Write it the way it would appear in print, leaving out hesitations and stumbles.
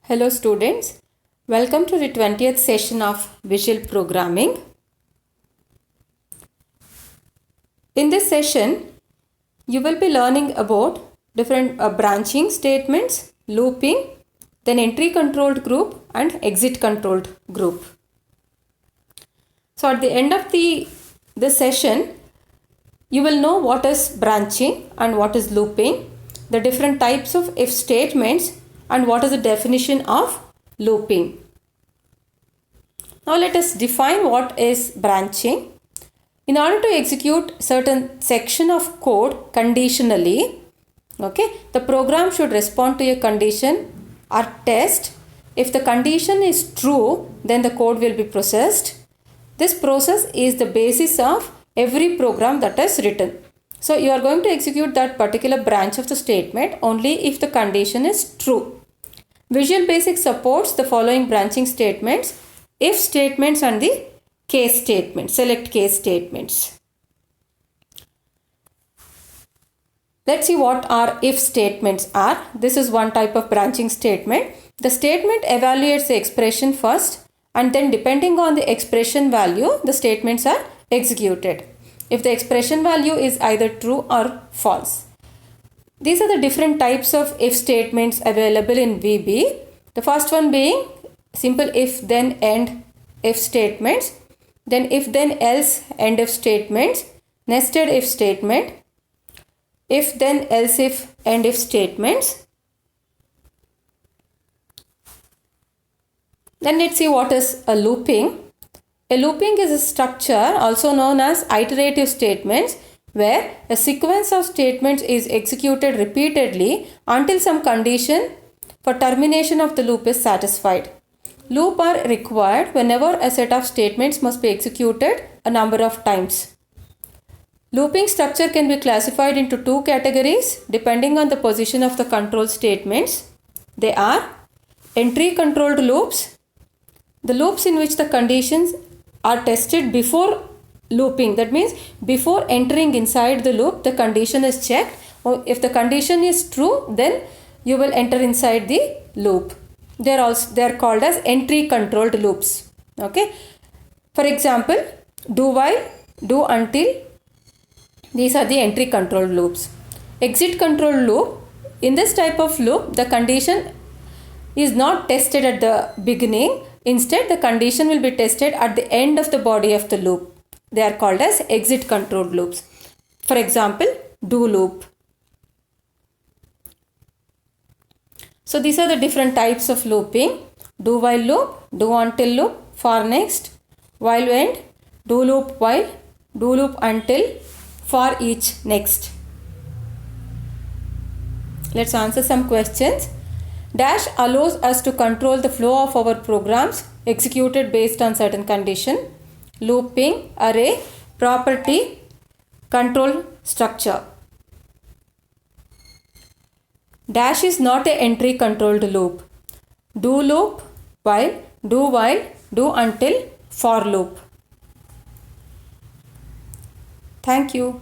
Hello students, welcome to the 20th session of Visual Programming. In this session, you will be learning about different branching statements, looping, then entry controlled group and exit controlled group. So at the end of this session, you will know what is branching and what is looping, the different types of if statements, and what is the definition of looping. Now let us define what is branching. In order to execute certain section of code conditionally, the program should respond to a condition or test. If the condition is true, then the code will be processed. This process is the basis of every program that is written. So you are going to execute that particular branch of the statement only if the condition is true. Visual Basic supports the following branching statements: if statements and the case statements, select case statements. Let's see what our if statements are. This is one type of branching statement. The statement evaluates the expression first, and then depending on the expression value, the statements are executed if the expression value is either true or false. These are the different types of if statements available in VB. The first one being simple if then end if statements, then if then else end if statements, nested if statement, if then else if end if statements. Then let's see what is a looping. A looping is a structure also known as iterative statements, where a sequence of statements is executed repeatedly until some condition for termination of the loop is satisfied. Loops are required whenever a set of statements must be executed a number of times. Looping structure can be classified into two categories depending on the position of the control statements. They are entry controlled loops, the loops in which the conditions are tested before looping. That means before entering inside the loop, the condition is checked. If the condition is true, then you will enter inside the loop. They are called as entry controlled loops. For example, do while, do until. These are the entry controlled loops. Exit controlled loop. In this type of loop, the condition is not tested at the beginning. Instead, the condition will be tested at the end of the body of the loop. They are called as exit controlled loops. For example, do loop. So these are the different types of looping: do while loop, do until loop, for next, while end, do loop while, do loop until, for each next. Let's answer some questions. Dash allows us to control the flow of our programs executed based on certain condition. Looping, array, property, control structure. Dash is not an entry controlled loop. Do loop, while, do do until, for loop. Thank you.